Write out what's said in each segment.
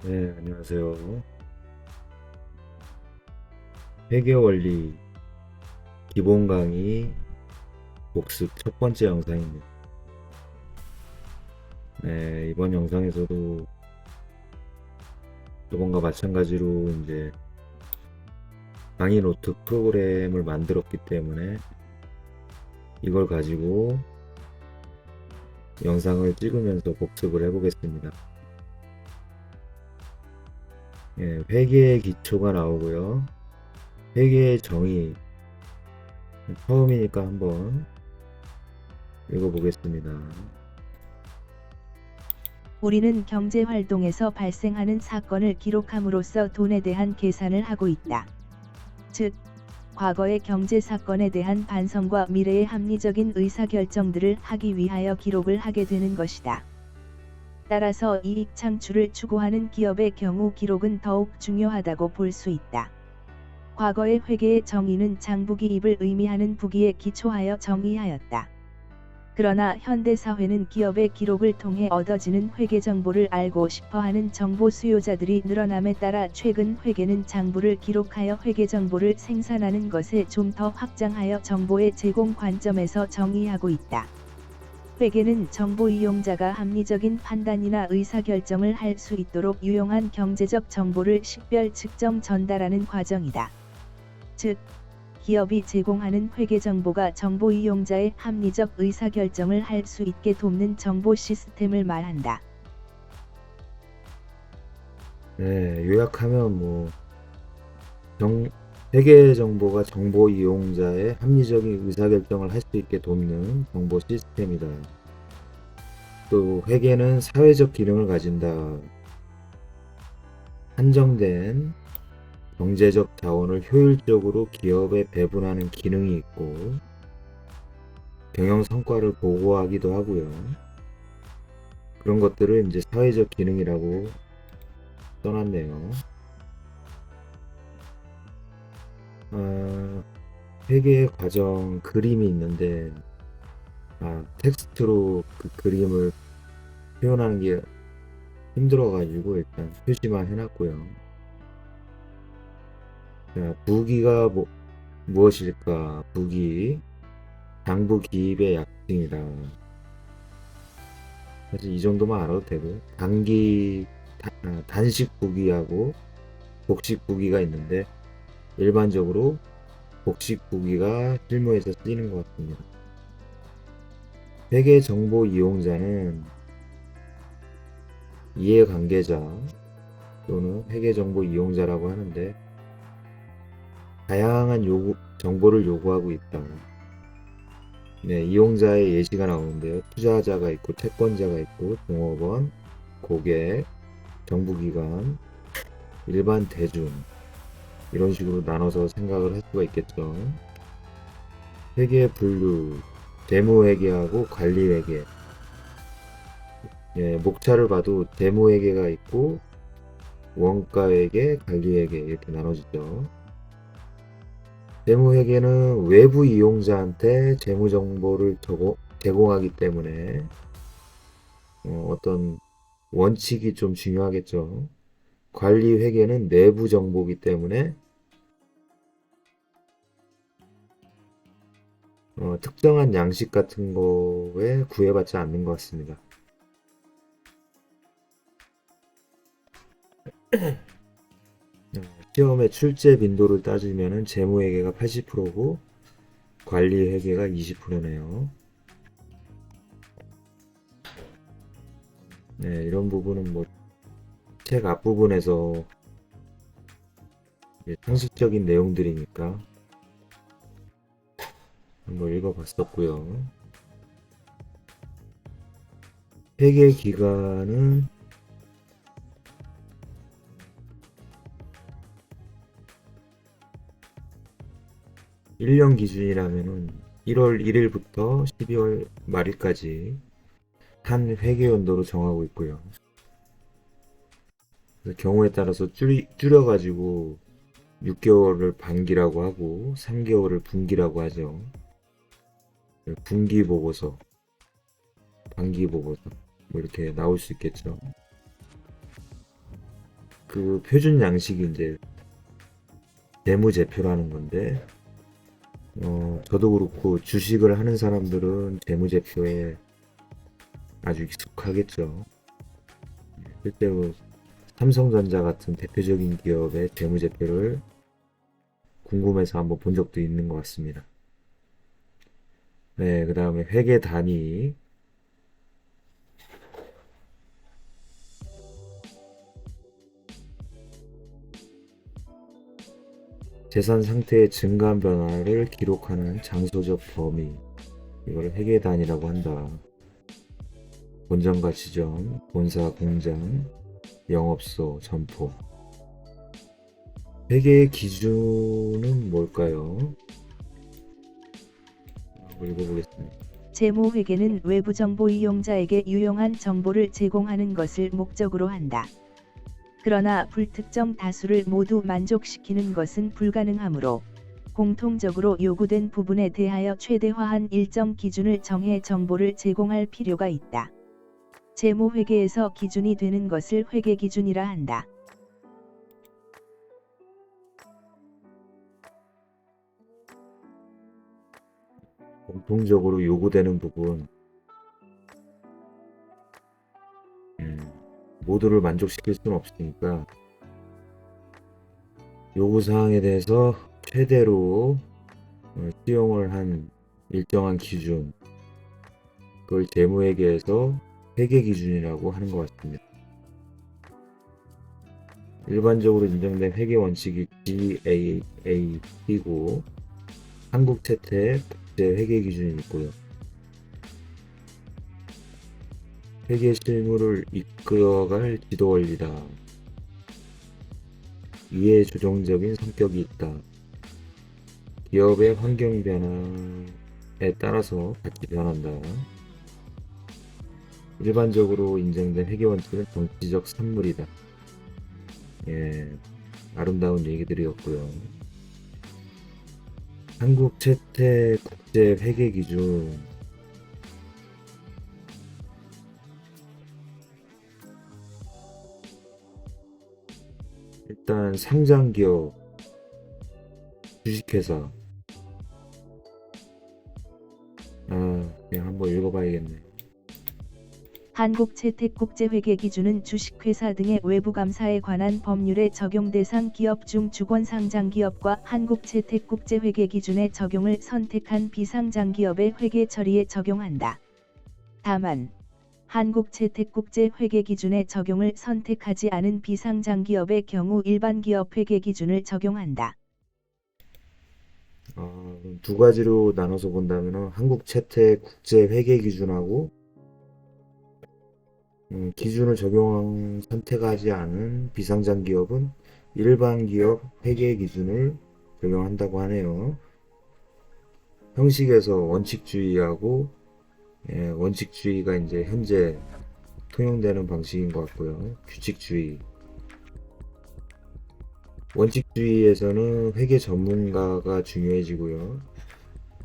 네, 안녕하세요. 회계 원리 기본 강의 복습 첫 번째 영상입니다. 네, 이번 영상에서도 저번과 마찬가지로 이제 강의 노트 프로그램을 만들었기 때문에 이걸 가지고 영상을 찍으면서 복습을 해보겠습니다. 네, 회계의 기초가 나오고요. 회계의 정의 처음이니까 한번 읽어보겠습니다. 우리는 경제 활동에서 발생하는 사건을 기록함으로써 돈에 대한 계산을 하고 있다. 즉, 과거의 경제 사건에 대한 반성과 미래의 합리적인 의사결정들을 하기 위하여 기록을 하게 되는 것이다. 따라서 이익 창출을 추구하는 기업의 경우 기록은 더욱 중요하다고 볼 수 있다. 과거의 회계의 정의는 장부기입을 의미하는 부기에 기초하여 정의하였다. 그러나 현대사회는 기업의 기록을 통해 얻어지는 회계 정보를 알고 싶어하는 정보 수요자들이 늘어남에 따라 최근 회계는 장부를 기록하여 회계 정보를 생산하는 것에 좀 더 확장하여 정보의 제공 관점에서 정의하고 있다. 회계는 정보 이용자가 합리적인 판단이나 의사결정을 할 수 있도록 유용한 경제적 정보를 식별 측정 전달하는 과정이다. 즉, 기업이 제공하는 회계 정보가 정보 이용자의 합리적 의사결정을 할 수 있게 돕는 정보 시스템을 말한다. 네, 요약하면 회계 정보가 정보 이용자의 합리적인 의사결정을 할 수 있게 돕는 정보 시스템이다. 또 회계는 사회적 기능을 가진다. 한정된 경제적 자원을 효율적으로 기업에 배분하는 기능이 있고 경영 성과를 보고하기도 하고요. 그런 것들을 이제 사회적 기능이라고 써놨네요. 회계의 과정 그림이 있는데 텍스트로 그 그림을 표현하는 게 힘들어가지고 일단 표시만 해놨고요. 자, 부기가 무엇일까? 부기 장부 기입의 약칭이다. 사실 이 정도만 알아도 되고 단식 부기하고 복식 부기가 있는데 일반적으로 복식 부기가 실무에서 쓰이는 것 같습니다. 회계 정보 이용자는 이해관계자 또는 회계 정보 이용자라고 하는데 다양한 정보를 요구하고 있다. 네, 이용자의 예시가 나오는데요. 투자자가 있고 채권자가 있고 종업원, 고객, 정부기관, 일반 대중 이런 식으로 나눠서 생각을 할 수가 있겠죠. 회계 분류, 재무회계하고 관리회계. 예, 목차를 봐도 재무회계가 있고 원가회계, 관리회계 이렇게 나눠지죠. 재무회계는 외부 이용자한테 재무 정보를 제공하기 때문에 어떤 원칙이 좀 중요하겠죠. 관리회계는 내부 정보이기 때문에 특정한 양식 같은 거에 구애받지 않는 것 같습니다. 시험의 출제 빈도를 따지면 재무회계가 80%고 관리회계가 20%네요. 네, 이런 부분은 책 앞부분에서 상식적인 내용들이니까 한번 읽어봤었고요. 회계 기간은 1년 기준이라면은 1월 1일부터 12월 말일까지 한 회계 연도로 정하고 있고요. 그래서 경우에 따라서 줄여가지고 6개월을 반기라고 하고 3개월을 분기라고 하죠. 분기 보고서, 반기 보고서 이렇게 나올 수 있겠죠. 그 표준 양식이 이제 재무제표라는 건데, 저도 그렇고 주식을 하는 사람들은 재무제표에 아주 익숙하겠죠. 실제로 삼성전자 같은 대표적인 기업의 재무제표를 궁금해서 한번 본 적도 있는 것 같습니다. 네, 그 다음에 회계 단위. 재산 상태의 증가한 변화를 기록하는 장소적 범위. 이걸 회계 단위라고 한다. 본점과 지점, 본사, 공장, 영업소, 점포. 회계의 기준은 뭘까요? 한번 읽어보겠습니다. 재무회계는 외부 정보 이용자에게 유용한 정보를 제공하는 것을 목적으로 한다. 그러나 불특정 다수를 모두 만족시키는 것은 불가능하므로 공통적으로 요구된 부분에 대하여 최대화한 일정 기준을 정해 정보를 제공할 필요가 있다. 재무회계에서 기준이 되는 것을 회계기준이라 한다. 공통적으로 요구되는 부분, 모두를 만족시킬 수는 없으니까 요구사항에 대해서 최대로 수용을 한 일정한 기준, 그걸 재무회계에서 회계기준이라고 하는 것 같습니다. 일반적으로 인정된 회계 원칙이 GAAP고 한국 채택 국제 회계 기준이 있고요. 회계 실무를 이끌어갈 지도 원리다. 이해 조정적인 성격이 있다. 기업의 환경 변화에 따라서 같이 변한다. 일반적으로 인정된 회계 원칙은 정치적 산물이다. 예, 아름다운 얘기들이었고요. 한국 채택 국제 회계 기준. 일단 상장기업, 주식회사. 그냥 한번 읽어봐야겠네. 한국채택국제회계기준은 주식회사 등의 외부감사에 관한 법률의 적용 대상 기업 중 주권 상장기업과 한국채택국제회계기준의 적용을 선택한 비상장기업의 회계 처리에 적용한다. 다만, 한국채택국제회계기준의 적용을 선택하지 않은 비상장기업의 경우 일반기업 회계기준을 적용한다. 두 가지로 나눠서 본다면 한국채택 국제회계기준하고 기준을 선택하지 않은 비상장 기업은 일반 기업 회계 기준을 적용한다고 하네요. 형식에서 원칙주의하고 원칙주의가 이제 현재 통용되는 방식인 것 같고요. 규칙주의. 원칙주의에서는 회계 전문가가 중요해지고요.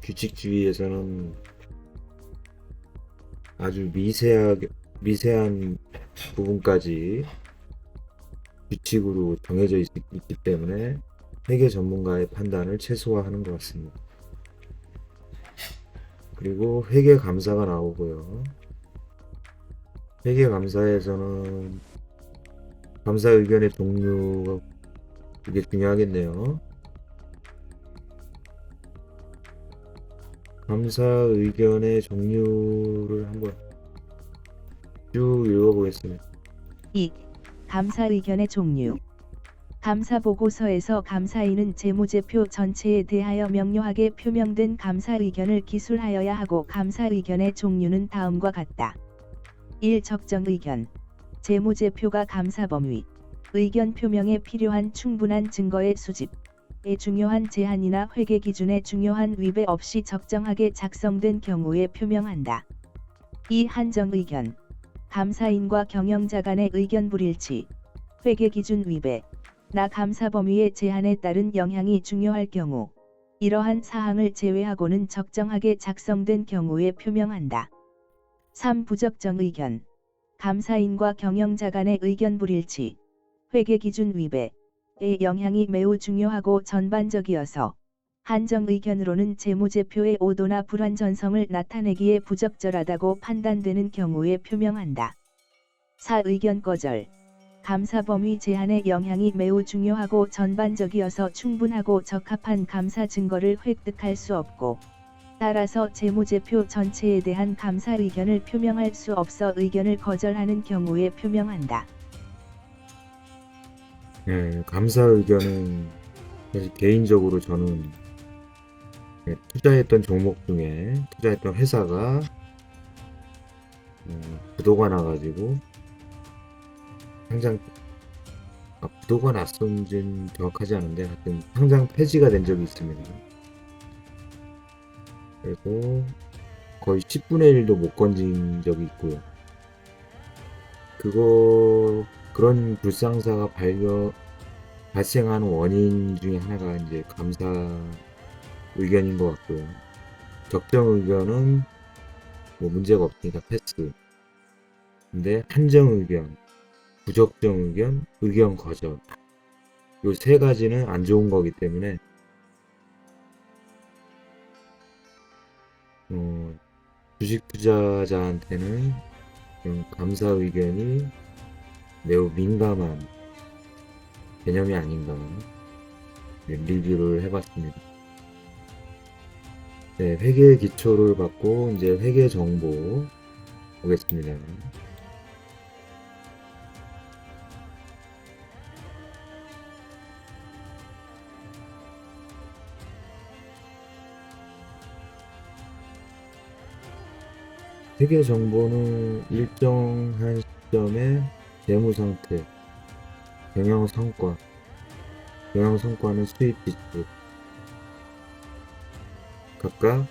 규칙주의에서는 아주 미세한 부분까지 규칙으로 정해져 있기 때문에 회계 전문가의 판단을 최소화하는 것 같습니다. 그리고 회계 감사가 나오고요. 회계 감사에서는 감사 의견의 종류가 이게 중요하겠네요. 감사 의견의 종류를 한번 쭉 읽어보겠습니다. 2. 감사 의견의 종류. 감사 보고서에서 감사인은 재무제표 전체에 대하여 명료하게 표명된 감사 의견을 기술하여야 하고 감사 의견의 종류는 다음과 같다. 1. 적정 의견. 재무제표가 감사 범위, 의견 표명에 필요한 충분한 증거의 수집에 중요한 제한이나 회계 기준에 중요한 위배 없이 적정하게 작성된 경우에 표명한다. 2. 한정 의견. 감사인과 경영자 간의 의견 불일치, 회계 기준 위배, 나 감사 범위의 제한에 따른 영향이 중요할 경우, 이러한 사항을 제외하고는 적정하게 작성된 경우에 표명한다. 3. 부적정 의견. 감사인과 경영자 간의 의견 불일치, 회계 기준 위배의 영향이 매우 중요하고 전반적이어서 한정 의견으로는 재무제표의 오도나 불완전성을 나타내기에 부적절하다고 판단되는 경우에 표명한다. 4. 의견 거절. 감사 범위 제한의 영향이 매우 중요하고 전반적이어서 충분하고 적합한 감사 증거를 획득할 수 없고 따라서 재무제표 전체에 대한 감사 의견을 표명할 수 없어 의견을 거절하는 경우에 표명한다. 감사 의견은 사실 개인적으로 저는 투자했던 종목 중에 투자했던 회사가 부도가 나가지고 부도가 났었는지는 정확하지 않은데 하여튼 상장 폐지가 된 적이 있습니다. 그래서 거의 10분의 1도 못 건진 적이 있고요. 그런 불상사가 발생하는 원인 중에 하나가 이제 감사 의견인 것 같고요. 적정 의견은 뭐 문제가 없으니까 패스. 근데 한정 의견, 부적정 의견, 의견 거절. 요 세 가지는 안 좋은 거기 때문에 주식 투자자한테는 감사 의견이 매우 민감한 개념이 아닌가 리뷰를 해봤습니다. 네, 회계 기초를 받고 이제 회계 정보 보겠습니다. 회계 정보는 일정한 시점의 재무 상태, 경영 성과는 수입 지출, 각각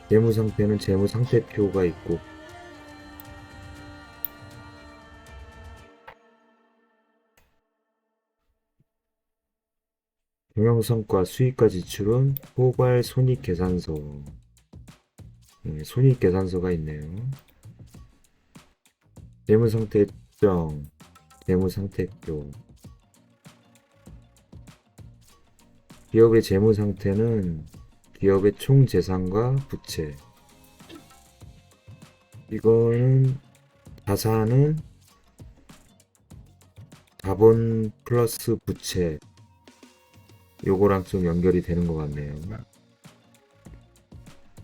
재무 상태는 재무 상태표가 있고 경영 성과 수익과 지출은 포괄 손익계산서. 손익계산서가 있네요. 재무상태 특정, 재무상태표. 기업의 재무상태는 기업의 총 재산과 부채. 이거는 자산은 자본 플러스 부채. 요거랑 좀 연결이 되는 것 같네요.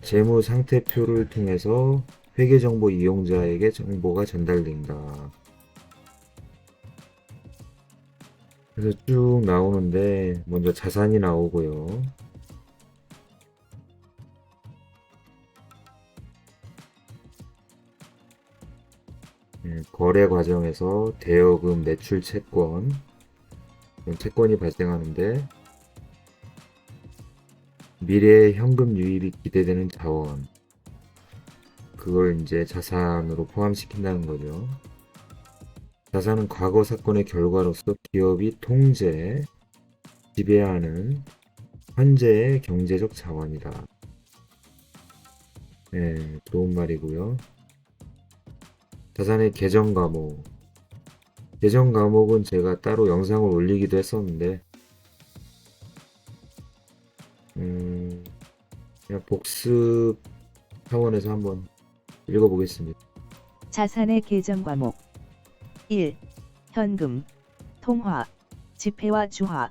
재무 상태표를 통해서 회계정보 이용자에게 정보가 전달된다. 그래서 쭉 나오는데 먼저 자산이 나오고요. 거래 과정에서 대여금, 매출 채권, 이런 채권이 발생하는데 미래의 현금 유입이 기대되는 자원, 그걸 이제 자산으로 포함시킨다는 거죠. 자산은 과거 사건의 결과로서 기업이 통제, 지배하는 현재의 경제적 자원이다. 네, 좋은 말이고요. 자산의 계정 과목. 계정 과목은 제가 따로 영상을 올리기도 했었는데 그냥 복습 차원에서 한번 읽어보겠습니다. 자산의 계정 과목 1. 현금, 통화, 지폐와 주화,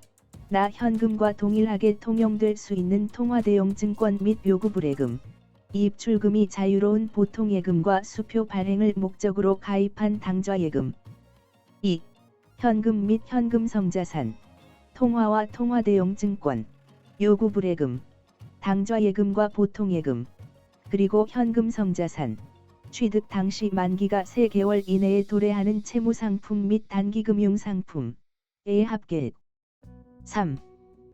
나 현금과 동일하게 통용될 수 있는 통화대용 증권 및 요구불예금, 이입출금이 자유로운 보통예금과 수표 발행을 목적으로 가입한 당좌예금. 2. 현금 및 현금성자산, 통화와 통화대용 증권, 요구불예금, 당좌예금과 보통예금, 그리고 현금성자산, 취득 당시 만기가 3개월 이내에 도래하는 채무상품 및 단기금융상품의 합계. 3.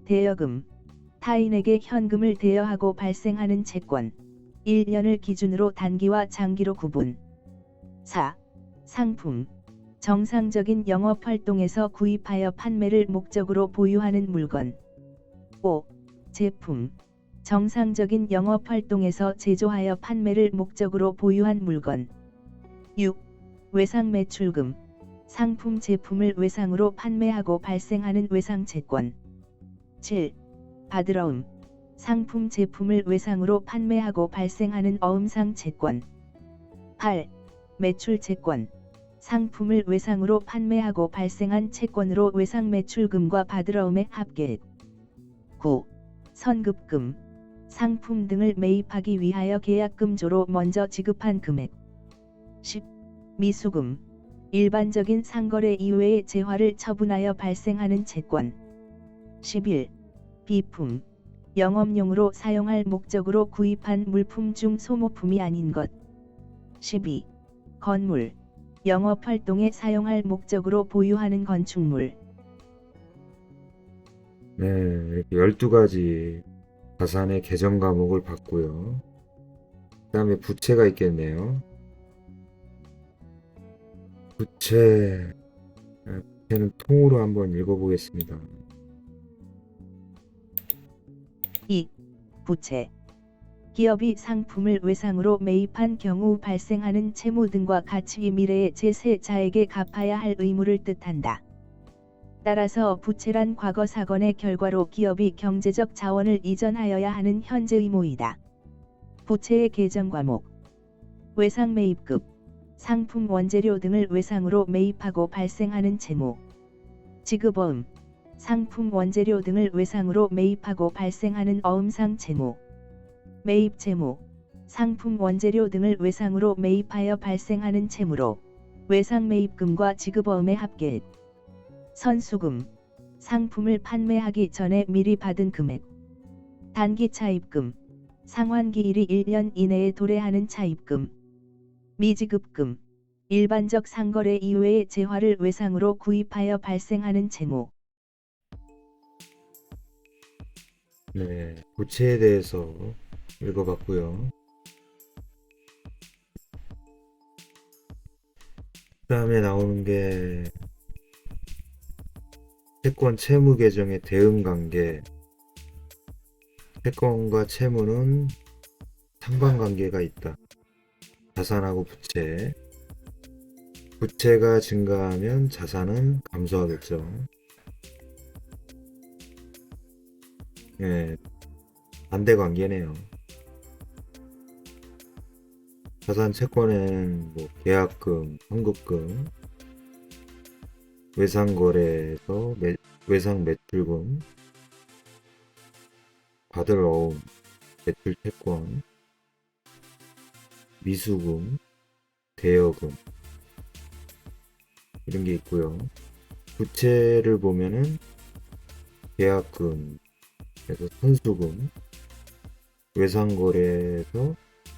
대여금, 타인에게 현금을 대여하고 발생하는 채권, 1년을 기준으로 단기와 장기로 구분. 4. 상품, 정상적인 영업활동에서 구입하여 판매를 목적으로 보유하는 물건. 5. 제품, 정상적인 영업활동에서 제조하여 판매를 목적으로 보유한 물건. 6. 외상매출금, 상품 제품을 외상으로 판매하고 발생하는 외상채권. 7. 받으러움. 상품 제품을 외상으로 판매하고 발생하는 어음상 채권. 8. 매출채권. 상품을 외상으로 판매하고 발생한 채권으로 외상 매출금과 받으러움의 합계액. 9. 선급금. 상품 등을 매입하기 위하여 계약금조로 먼저 지급한 금액. 10. 미수금. 일반적인 상거래 이외의 재화를 처분하여 발생하는 채권. 11. 비품. 영업용으로 사용할 목적으로 구입한 물품 중 소모품이 아닌 것. 12. 건물. 영업활동에 사용할 목적으로 보유하는 건축물. 네, 이렇게 12가지 자산의 계정 과목을 봤고요. 그 다음에 부채가 있겠네요. 부채는 통으로 한번 읽어보겠습니다. 2. 부채. 기업이 상품을 외상으로 매입한 경우 발생하는 채무 등과 같이 미래의 제3자에게 갚아야 할 의무를 뜻한다. 따라서 부채란 과거 사건의 결과로 기업이 경제적 자원을 이전하여야 하는 현재 의무이다. 부채의 계정 과목. 외상 매입급. 상품 원재료 등을 외상으로 매입하고 발생하는 채무. 지급어음. 상품 원재료 등을 외상으로 매입하고 발생하는 어음상 채무. 매입 채무. 상품 원재료 등을 외상으로 매입하여 발생하는 채무로 외상 매입금과 지급어음의 합계액. 선수금. 상품을 판매하기 전에 미리 받은 금액. 단기 차입금. 상환기일이 1년 이내에 도래하는 차입금. 미지급금. 일반적 상거래 이외의 재화를 외상으로 구입하여 발생하는 채무. 네, 부채에 대해서 읽어봤고요. 그 다음에 나오는 게 채권 채무 계정의 대응 관계. 채권과 채무는 상관관계가 있다. 자산하고 부채. 부채가 증가하면 자산은 감소하겠죠. 예, 반대 관계네요. 자산 채권엔 뭐 계약금, 환급금, 외상거래에서 외상 매출금, 받을 어음, 매출 채권, 미수금, 대여금 이런 게 있고요. 부채를 보면은 계약금, 그래서 선수금, 외상거래에서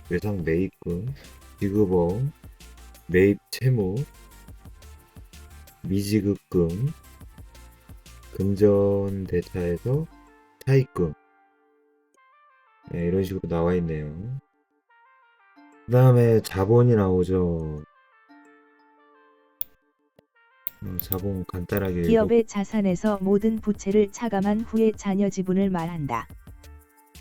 외상 매입금, 지급어음, 매입 채무, 미지급금, 금전대차에서 차입금. 네, 이런 식으로 나와 있네요. 그 다음에 자본이 나오죠. 자본 간단하게 기업의 자산에서 모든 부채를 차감한 후에 자녀 지분을 말한다.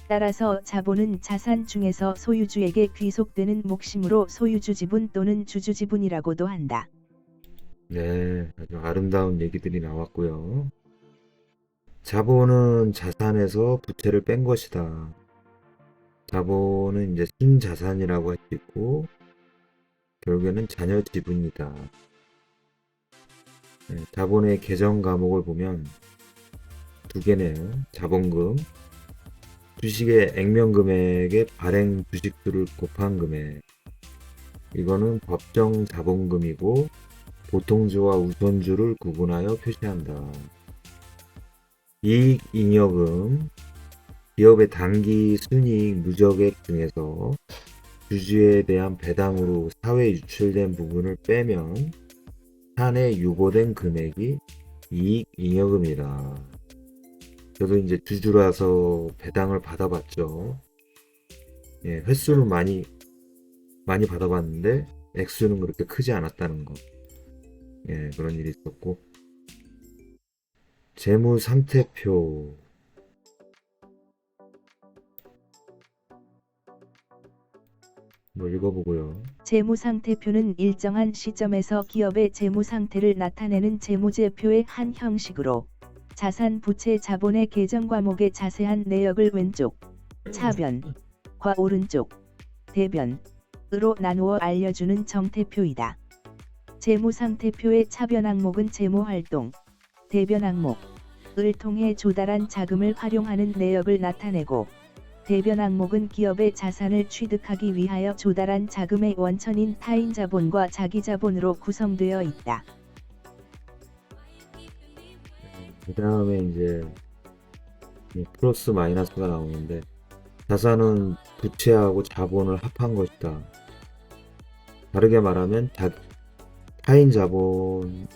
따라서 자본은 자산 중에서 소유주에게 귀속되는 몫이므로 소유주 지분 또는 주주 지분이라고도 한다. 네, 아주 아름다운 얘기들이 나왔고요. 자본은 자산에서 부채를 뺀 것이다. 자본은 이제 순자산이라고 할 수 있고 결국에는 자녀 지분이다. 네, 자본의 계정 과목을 보면 두 개네요. 자본금, 주식의 액면 금액의 발행 주식수를 곱한 금액. 이거는 법정 자본금이고 보통주와 우선주를 구분하여 표시한다. 이익 잉여금, 기업의 단기 순이익 누적액 중에서 주주에 대한 배당으로 사회에 유출된 부분을 빼면 사내 유보된 금액이 이익 잉여금이다. 저도 이제 주주라서 배당을 받아봤죠. 예, 횟수는 많이 받아봤는데 액수는 그렇게 크지 않았다는 거. 예, 그런 일이 있었고. 재무 상태표. 한번 읽어보고요. 재무상태표는 일정한 시점에서 기업의 재무상태를 나타내는 재무제표의 한 형식으로 자산 부채 자본의 계정 과목의 자세한 내역을 왼쪽, 차변과 오른쪽, 대변으로 나누어 알려주는 정태표이다. 재무상태표의 차변 항목은 재무활동, 대변 항목을 통해 조달한 자금을 활용하는 내역을 나타내고 대변 항목은 기업의 자산을 취득하기 위하여 조달한 자금의 원천인 타인 자본과 자기 자본으로 구성되어 있다. 그 다음에 이제 플러스 마이너스가 나오는데, 자산은 부채하고 자본을 합한 것이다. 다르게 말하면 타인 자본이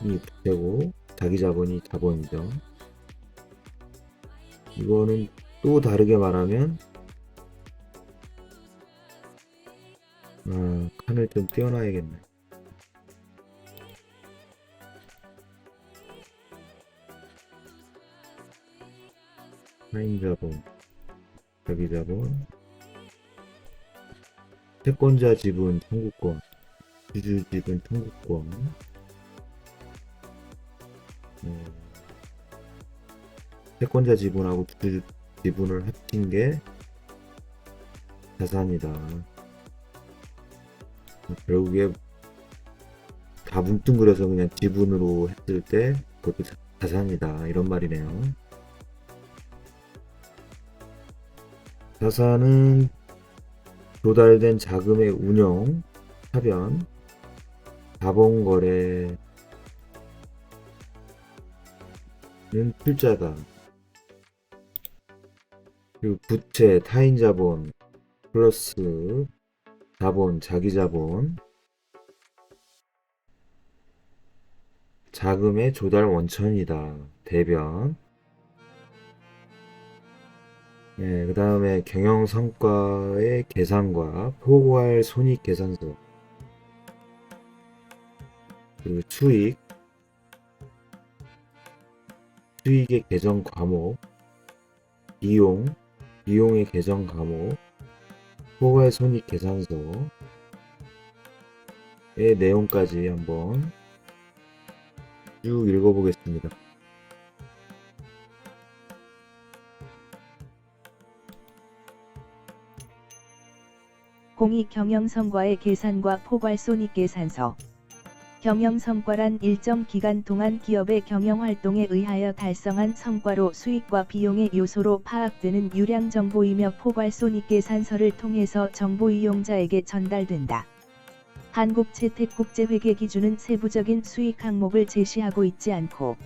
부채고 자기 자본이 자본이죠. 이거는 또 다르게 말하면, 칸을 좀 띄워놔야겠네. 타인 자본, 자기 자본, 채권자 지분 청구권, 주주 지분 청구권, 채권자 지분하고 주주 지분을 합친 게 자산이다. 결국에 다 뭉뚱그려서 그냥 지분으로 했을 때 그것도 자산이다, 이런 말이네요. 자산은 조달된 자금의 운용, 차변, 자본거래는 필자다. 그리고 부채, 타인 자본, 플러스 자본, 자기 자본, 자금의 조달 원천이다. 대변. 그 다음에 경영성과의 계산과 포괄 손익계산서, 그리고 수익의 계정 과목, 비용의 계정 과목, 포괄 손익계산서의 내용까지 한번 쭉 읽어보겠습니다. 공이 경영성과의 계산과 포괄손익계산서. 경영성과란 일정 기간 동안 기업의 경영활동에 의하여 달성한 성과로 수익과 비용의 요소로 파악되는 유량정보이며 포괄손익계산서를 통해서 정보 이용자에게 전달된다. 한국채택국제회계 기준은 세부적인 수익 항목을 제시하고 있지 않고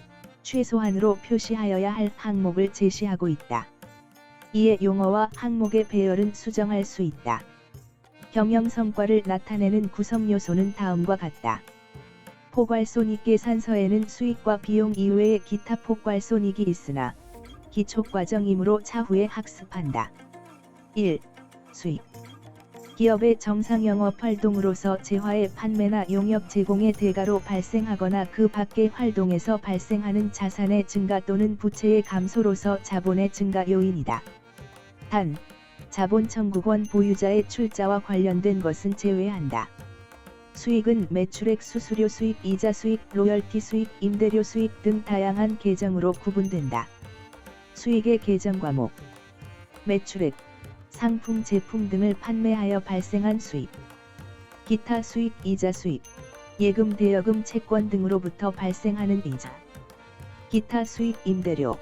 최소한으로 표시하여야 할 항목을 제시하고 있다. 이에 용어와 항목의 배열은 수정할 수 있다. 경영성과를 나타내는 구성 요소는 다음과 같다. 포괄손익계산서에는 수익과 비용 이외의 기타 포괄손익이 있으나 기초과정이므로 차후에 학습한다. 1. 수익. 기업의 정상영업 활동으로서 재화의 판매나 용역 제공의 대가로 발생하거나 그 밖의 활동에서 발생하는 자산의 증가 또는 부채의 감소로서 자본의 증가 요인이다. 단, 자본 청구권 보유자의 출자와 관련된 것은 제외한다. 수익은 매출액, 수수료 수익, 이자 수익, 로열티 수익, 임대료 수익 등 다양한 계정으로 구분된다. 수익의 계정 과목. 매출액, 상품, 제품 등을 판매하여 발생한 수익. 기타 수익, 이자 수익, 예금, 대여금, 채권 등으로부터 발생하는 이자. 기타 수익, 임대료,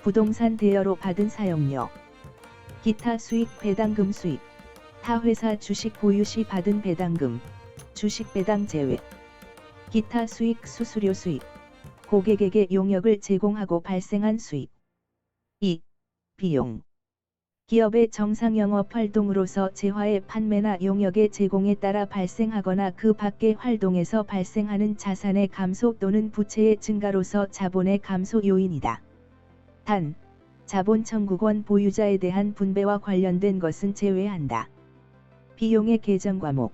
부동산 대여로 받은 사용료. 기타 수익, 배당금 수익, 타 회사 주식 보유 시 받은 배당금, 주식 배당 제외. 기타 수익, 수수료 수익, 고객에게 용역을 제공하고 발생한 수익. 2. 비용. 기업의 정상 영업 활동으로서 재화의 판매나 용역의 제공에 따라 발생하거나 그 밖의 활동에서 발생하는 자산의 감소 또는 부채의 증가로서 자본의 감소 요인이다. 단, 자본 청구권 보유자에 대한 분배와 관련된 것은 제외한다. 비용의 계정 과목.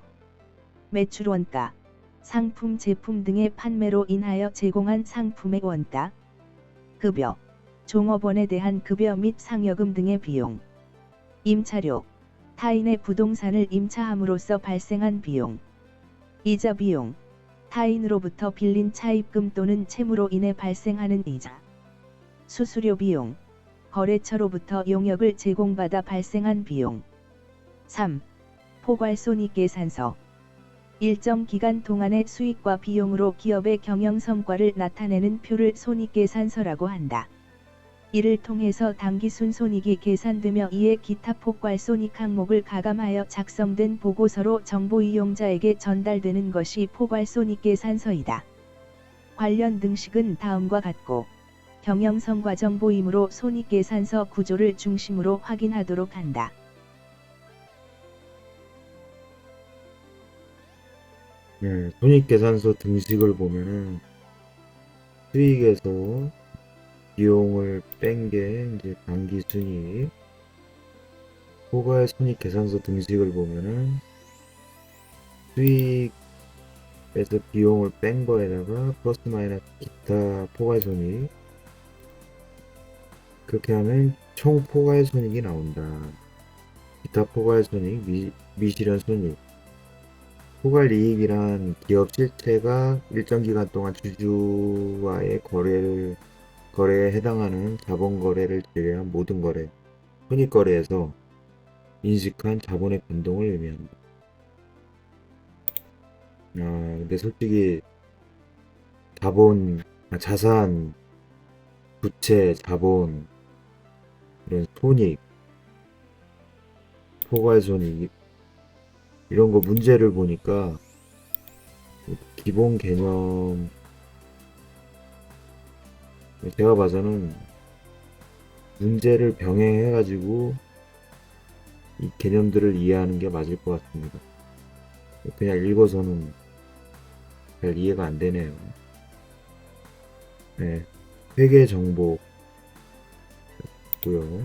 매출 원가, 상품, 제품 등의 판매로 인하여 제공한 상품의 원가. 급여, 종업원에 대한 급여 및 상여금 등의 비용. 임차료, 타인의 부동산을 임차함으로써 발생한 비용. 이자 비용. 타인으로부터 빌린 차입금 또는 채무로 인해 발생하는 이자. 수수료 비용. 거래처로부터 용역을 제공받아 발생한 비용. 3. 포괄손익계산서. 일정 기간 동안의 수익과 비용으로 기업의 경영 성과를 나타내는 표를 손익계산서라고 한다. 이를 통해서 당기순손익이 계산되며 이에 기타 포괄손익 항목을 가감하여 작성된 보고서로 정보 이용자에게 전달되는 것이 포괄손익계산서이다. 관련 등식은 다음과 같고 경영성과 정보이므로 손익계산서 구조를 중심으로 확인하도록 한다. 손익계산서 등식을 보면은 수익에서 비용을 뺀 게 이제 당기순이익, 포괄손익계산서 등식을 보면은 수익에서 비용을 뺀 거에다가 플러스 마이너스 기타 포괄손익, 그렇게 하면 총 포괄손익이 나온다. 기타 포괄손익, 미실현손익. 포괄이익이란 기업 실체가 일정 기간 동안 주주와의 거래에 해당하는 자본거래를 제외한 모든 거래, 손익거래에서 인식한 자본의 변동을 의미한다. 근데 솔직히 자산, 부채, 자본, 이런 손익, 포괄손익, 이런 거 문제를 보니까 기본 개념, 제가 봐서는 문제를 병행해가지고 이 개념들을 이해하는 게 맞을 것 같습니다. 그냥 읽어서는 잘 이해가 안 되네요. 네, 회계 정보 고요.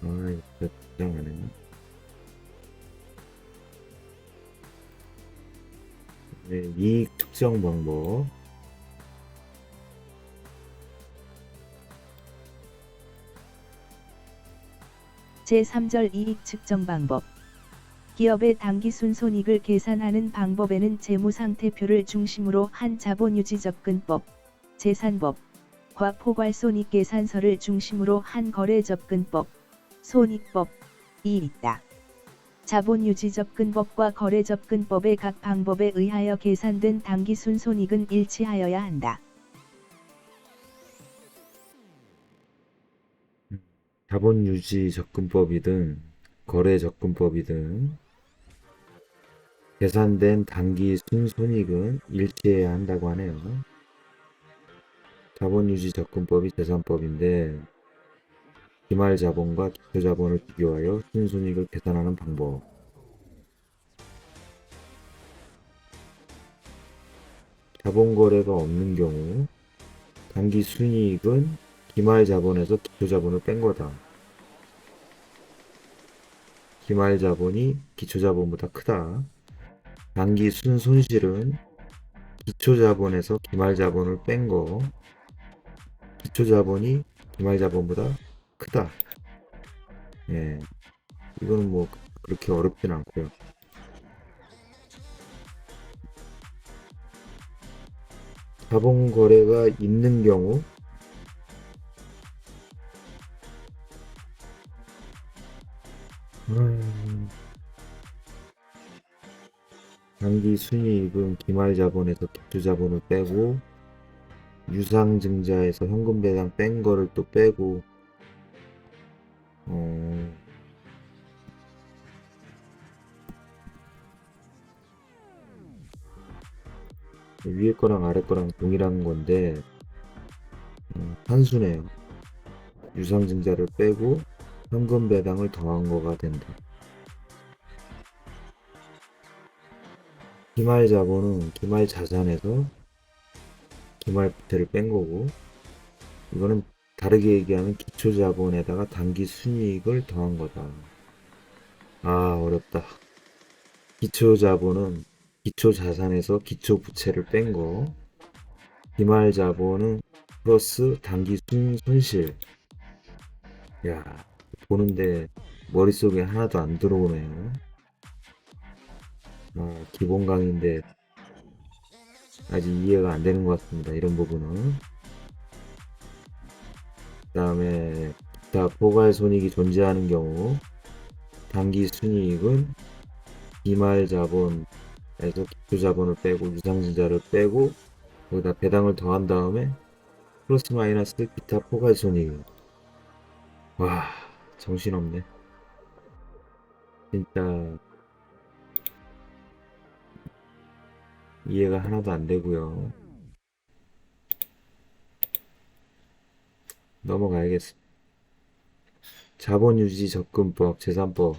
이거 긴장하네. 네, 이익 측정 방법. 제3절 이익 측정 방법. 기업의 당기순손익을 계산하는 방법에는 재무상태표를 중심으로 한 자본유지접근법, 재산법,과 포괄손익계산서를 중심으로 한 거래접근법, 손익법이 있다. 자본유지접근법과 거래접근법의 각 방법에 의하여 계산된 당기순손익은 일치하여야 한다. 자본유지접근법이든 거래접근법이든 계산된 당기순손익은 일치해야 한다고 하네요. 자본유지접근법이 재산법인데 기말자본과 기초자본을 비교하여 순손익을 계산하는 방법. 자본거래가 없는 경우 당기순이익은 기말자본에서 기초자본을 뺀 거다. 기말자본이 기초자본보다 크다. 당기순손실은 기초자본에서 기말자본을 뺀 거, 기초자본이 기말자본보다 크다. 예, 이거는 뭐 그렇게 어렵진 않고요. 자본거래가 있는 경우 당기순이익은 기말자본에서 기초자본을 빼고 유상증자에서 현금배당 뺀 거를 또 빼고 위에 거랑 아래 거랑 동일한 건데 한수네요. 유상증자를 빼고 현금배당을 더한 거가 된다. 기말자본은 기말자산에서 기말부채를 뺀 거고, 이거는 다르게 얘기하면 기초자본에다가 당기순이익을 더한 거다. 어렵다. 기초자본은 기초자산에서 기초부채를 뺀 거, 기말자본은 플러스 당기순손실, 야, 보는데 머릿속에 하나도 안 들어오네요. 기본 강의인데 아직 이해가 안 되는 것 같습니다. 이런 부분은. 그 다음에 기타 포괄 손익이 존재하는 경우 단기 순이익은 기말 자본에서 기초 자본을 빼고 유상증자를 빼고 거기다 배당을 더한 다음에 플러스 마이너스 기타 포괄 손익. 와, 정신없네. 진짜 이해가 하나도 안 되고요. 넘어가야겠어. 자본유지 접근법, 재산법,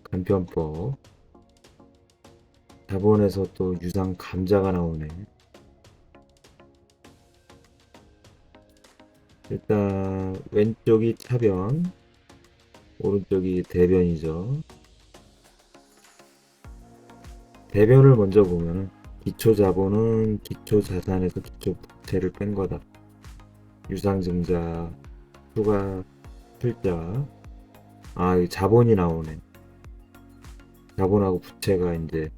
간편법. 자본에서 또 유상 감자가 나오네. 일단 왼쪽이 차변, 오른쪽이 대변이죠. 대변을 먼저 보면은 기초 자본은 기초 자산에서 기초 부채를 뺀 거다. 유상증자, 추가 출자. 이 자본이 나오네. 자본하고 부채가 이제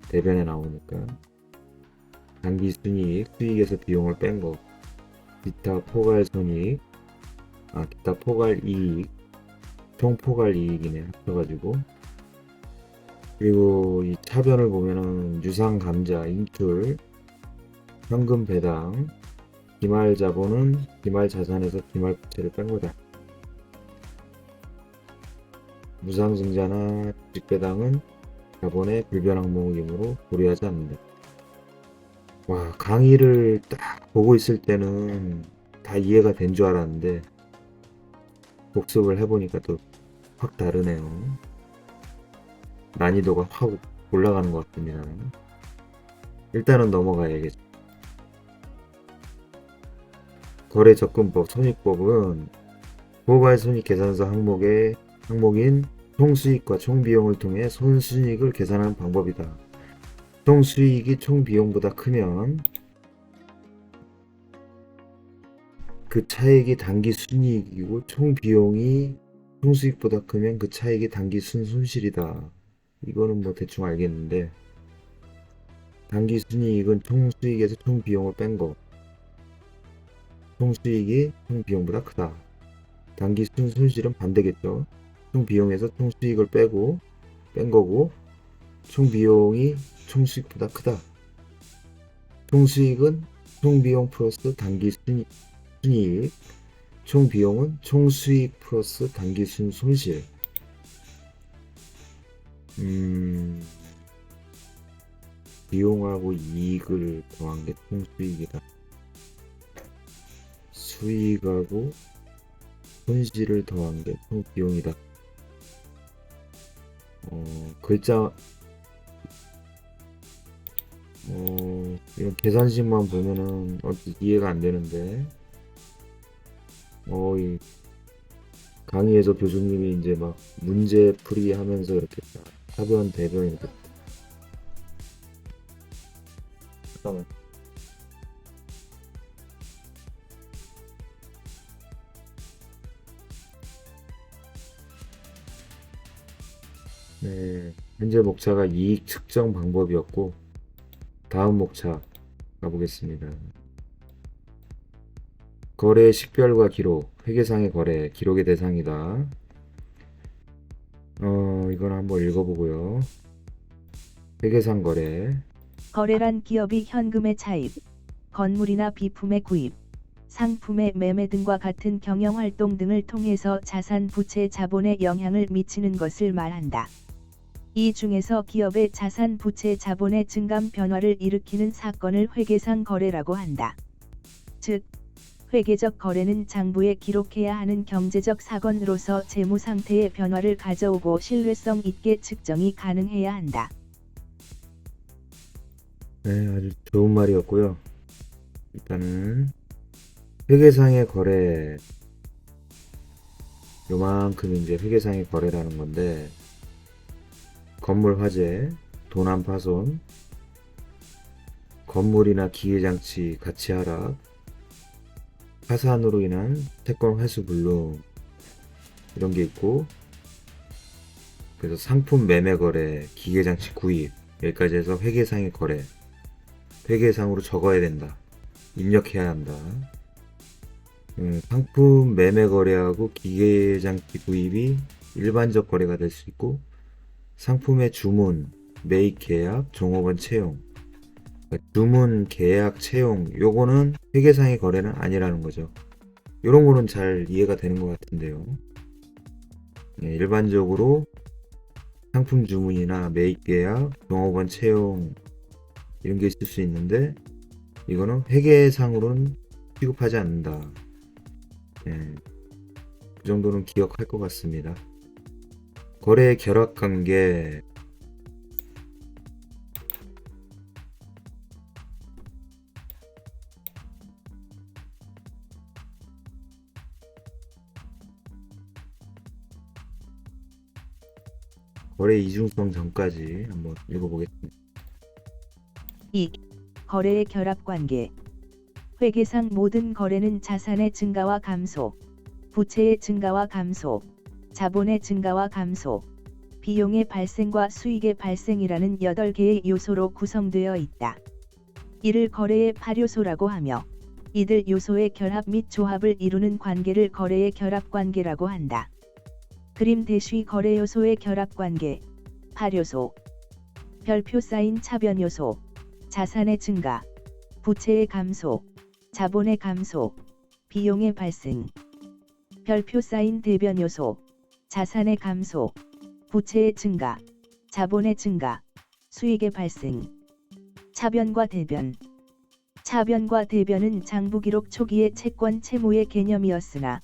대변에 나오니까. 단기 순이익, 수익에서 비용을 뺀 거. 기타 포괄 손익, 기타 포괄 이익, 총 포괄 이익이네, 합쳐가지고. 그리고 이 차변을 보면은 유상 감자, 인출, 현금 배당, 기말 자본은 기말 자산에서 기말 부채를 뺀 거다. 무상 증자나 주식 배당은 자본의 불변 항목이므로 고려하지 않는다. 와, 강의를 딱 보고 있을 때는 다 이해가 된 줄 알았는데 복습을 해보니까 또 확 다르네요. 난이도가 확 올라가는 것 같습니다. 일단은 넘어가야겠죠. 거래 접근법, 손익법은 포괄 손익 계산서 항목인 총수익과 총비용을 통해 손순이익을 계산하는 방법이다. 총수익이 총비용보다 크면 그 차액이 단기 순이익이고 총비용이 총수익보다 크면 그 차액이 단기 순손실이다. 이거는 뭐 대충 알겠는데, 단기 순이익은 총수익에서 총비용을 뺀 거, 총수익이 총비용보다 크다. 단기 순손실은 반대겠죠. 총비용에서 총수익을 뺀 거고, 총비용이 총수익보다 크다. 총수익은 총비용 플러스 단기 순이익, 총비용은 총수익 플러스 단기 순손실. 비용하고 이익을 더한 게 총수익이다. 수익하고 손실을 더한 게 총비용이다. 글자, 이런 계산식만 보면은 이해가 안 되는데, 이 강의에서 교수님이 이제 막 문제 풀이 하면서 이렇게 차변, 대변 이렇게. 잠깐만. 네, 현재 목차가 이익 측정 방법이었고, 다음 목차 가보겠습니다. 거래 식별과 기록, 회계상의 거래, 기록의 대상이다. 이건 한번 읽어보고요. 회계상 거래, 거래란 기업이 현금의 차입, 건물이나 비품의 구입, 상품의 매매 등과 같은 경영활동 등을 통해서 자산 부채 자본에 영향을 미치는 것을 말한다. 이 중에서 기업의 자산 부채 자본의 증감 변화를 일으키는 사건을 회계상 거래라고 한다. 즉, 회계적 거래는 장부에 기록해야 하는 경제적 사건으로서 재무 상태의 변화를 가져오고 신뢰성 있게 측정이 가능해야 한다. 네, 아주 좋은 말이었고요. 일단은 회계상의 거래, 요만큼 이제 회계상의 거래라는 건데, 건물 화재, 도난 파손, 건물이나 기계장치 가치 하락, 파산으로 인한 채권 회수 불능 이런 게 있고, 그래서 상품 매매 거래, 기계장치 구입 여기까지 해서 회계상의 거래, 회계상으로 적어야 된다, 입력해야 한다. 상품 매매 거래하고 기계장치 구입이 일반적 거래가 될 수 있고, 상품의 주문, 매입 계약, 종업원 채용, 그러니까 주문, 계약, 채용 요거는 회계상의 거래는 아니라는 거죠. 요런 거는 잘 이해가 되는 것 같은데요. 일반적으로 상품 주문이나 매입 계약, 종업원 채용 이런 게 있을 수 있는데, 이거는 회계상으로는 취급하지 않는다. 예, 그 정도는 기억할 것 같습니다. 거래 결합 관계, 거래 이중성 전까지 한번 읽어보겠습니다. 2. 거래의 결합 관계. 회계상 모든 거래는 자산의 증가와 감소, 부채의 증가와 감소, 자본의 증가와 감소, 비용의 발생과 수익의 발생이라는 8개의 요소로 구성되어 있다. 이를 거래의 8요소라고 하며, 이들 요소의 결합 및 조합을 이루는 관계를 거래의 결합 관계라고 한다. 그림 대쉬 거래 요소의 결합 관계. 8요소. 별표 쌓인 차변 요소. 자산의 증가, 부채의 감소, 자본의 감소, 비용의 발생. 별표 쌓인 대변 요소. 자산의 감소, 부채의 증가, 자본의 증가, 수익의 발생. 차변과 대변. 차변과 대변은 장부기록 초기의 채권 채무의 개념이었으나,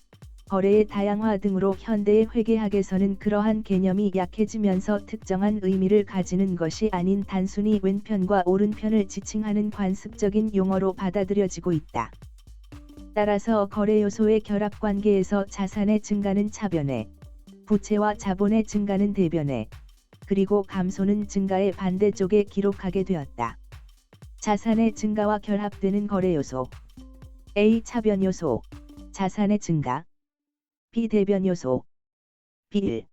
거래의 다양화 등으로 현대의 회계학에서는 그러한 개념이 약해지면서 특정한 의미를 가지는 것이 아닌 단순히 왼편과 오른편을 지칭하는 관습적인 용어로 받아들여지고 있다. 따라서 거래 요소의 결합 관계에서 자산의 증가는 차변에, 부채와 자본의 증가는 대변에, 그리고 감소는 증가의 반대쪽에 기록하게 되었다. 자산의 증가와 결합되는 거래 요소. A. 차변 요소. 자산의 증가. B. 대변 요소. B1.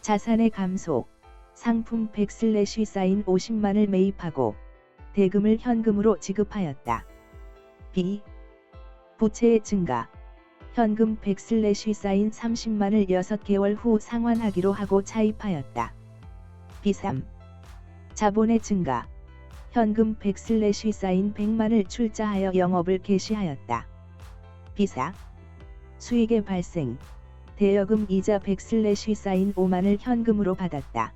자산의 감소. 상품 100/ 쌓인 50만을 매입하고 대금을 현금으로 지급하였다. B. 부채의 증가. 현금 100/ 쌓인 30만을 6개월 후 상환하기로 하고 차입하였다. B3. 자본의 증가. 현금 100/ 쌓인 100만을 출자하여 영업을 개시하였다. B4. 수익의 발생. 대여금 이자 100/ 쌓인 5만을 현금으로 받았다.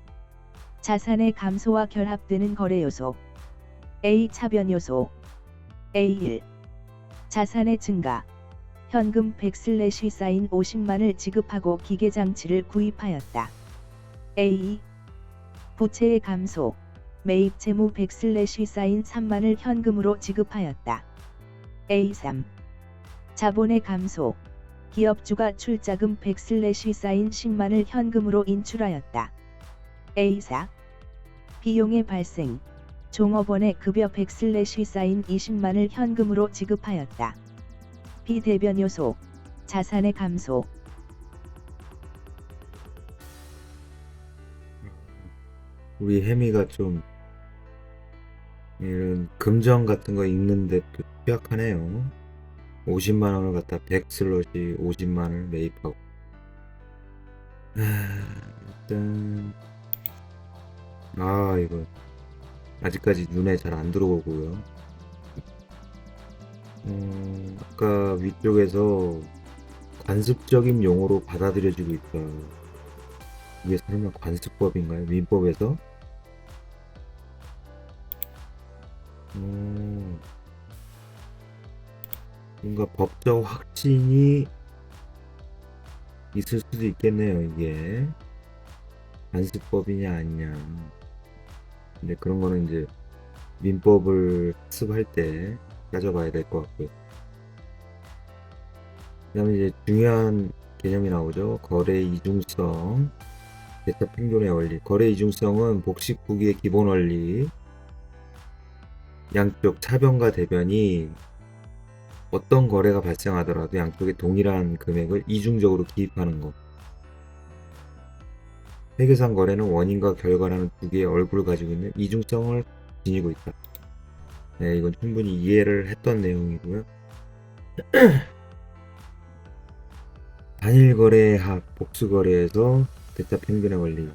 자산의 감소와 결합되는 거래 요소. A. 차변 요소. A1. 자산의 증가. 현금 100/ 쌓인 50만을 지급하고 기계장치를 구입하였다. A2. 부채의 감소. 매입 채무 100/ 쌓인 3만을 현금으로 지급하였다. A3. 자본의 감소. 기업주가 출자금 100/ 쌓인 10만을 현금으로 인출하였다. A4. 비용의 발생. 종업원의 급여 100/ 쌓인 20만을 현금으로 지급하였다. 비대변 요소. 자산의 감소. 우리 혜미가 좀 이런 금전 같은 거 읽는데 또 취약하네요. 50만원을 갖다 100/ 50만을 매입하고. 일단 이거 아직까지 눈에 잘 안 들어오고요. 아까 위쪽에서 관습적인 용어로 받아들여지고 있다. 이게 설마 관습법인가요? 민법에서? 뭔가 법적 확신이 있을 수도 있겠네요. 이게 관습법이냐 아니냐. 근데 그런 거는 이제 민법을 학습할 때 따져봐야 될 것 같고요. 그 다음에 이제 중요한 개념이 나오죠. 거래 이중성, 대차 생존의 원리. 거래 이중성은 복식후기의 기본 원리. 양쪽 차변과 대변이 어떤 거래가 발생하더라도 양쪽에 동일한 금액을 이중적으로 기입하는 것. 회계상 거래는 원인과 결과라는 두 개의 얼굴을 가지고 있는 이중성을 지니고 있다. 네, 이건 충분히 이해를 했던 내용이고요. 단일 거래의 합, 복수 거래에서 대차 평균의 원리.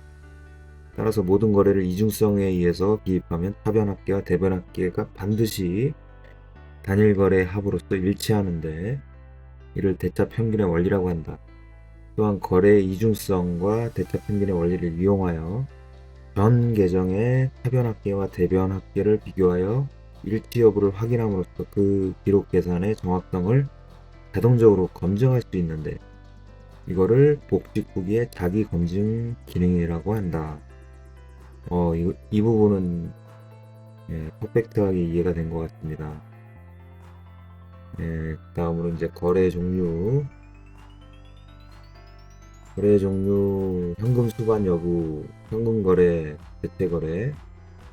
따라서 모든 거래를 이중성에 의해서 기입하면 타변합계와 대변합계가 반드시 단일 거래의 합으로서 일치하는데 이를 대차 평균의 원리라고 한다. 또한 거래의 이중성과 대차 평균의 원리를 이용하여 전 계정의 타변합계와 대변합계를 비교하여 일치 여부를 확인함으로써 그 기록 계산의 정확성을 자동적으로 검증할 수 있는데 이거를 복식 후기의 자기 검증 기능이라고 한다. 이 부분은 퍼펙트하게 이해가 된 것 같습니다. 다음으로 이제 거래 종류, 현금 수반 여부, 현금 거래, 대체 거래,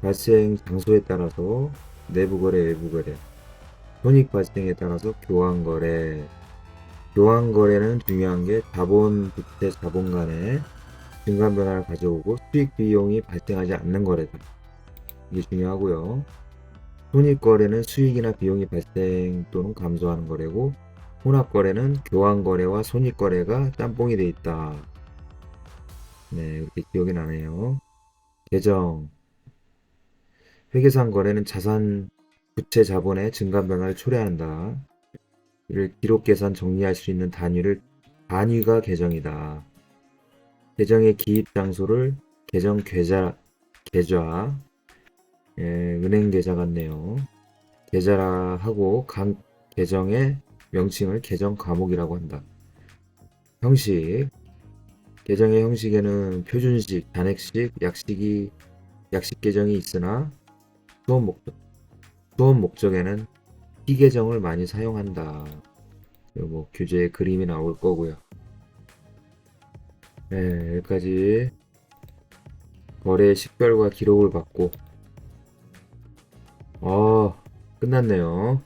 발생 장소에 따라서 내부 거래, 외부 거래, 손익 발생에 따라서 교환 거래. 교환 거래는 중요한 게 자본, 부채, 자본 간의 증감 변화를 가져오고 수익 비용이 발생하지 않는 거래다. 이게 중요하고요. 손익 거래는 수익이나 비용이 발생 또는 감소하는 거래고 혼합 거래는 교환 거래와 손익 거래가 짬뽕이 돼 있다. 네, 이렇게 기억이 나네요. 계정 회계상 거래는 자산, 부채, 자본의 증감 변화를 초래한다. 이를 기록 계산 정리할 수 있는 단위가 계정이다. 계정의 기입 장소를 계정 계좌, 은행 계좌 같네요. 계좌라 하고 각 계정의 명칭을 계정 과목이라고 한다. 형식 계정의 형식에는 표준식, 잔액식, 약식 계정이 있으나 수업 목적에는 피 계정을 많이 사용한다. 뭐 교재에 그림이 나올 거고요. 네, 여기까지 거래 식별과 기록을 받고 끝났네요.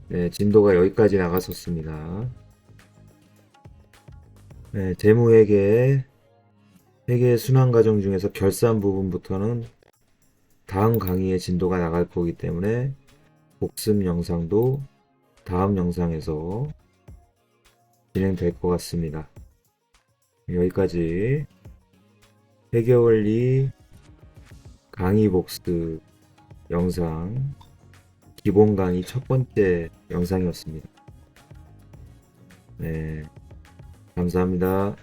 네, 진도가 여기까지 나갔었습니다. 네, 재무회계 순환 과정 중에서 결산 부분부터는 다음 강의의 진도가 나갈 거기 때문에 복습 영상도 다음 영상에서 진행될 것 같습니다. 여기까지 회계원리 강의 복습 영상 기본 강의 첫 번째 영상이었습니다. 네, 감사합니다.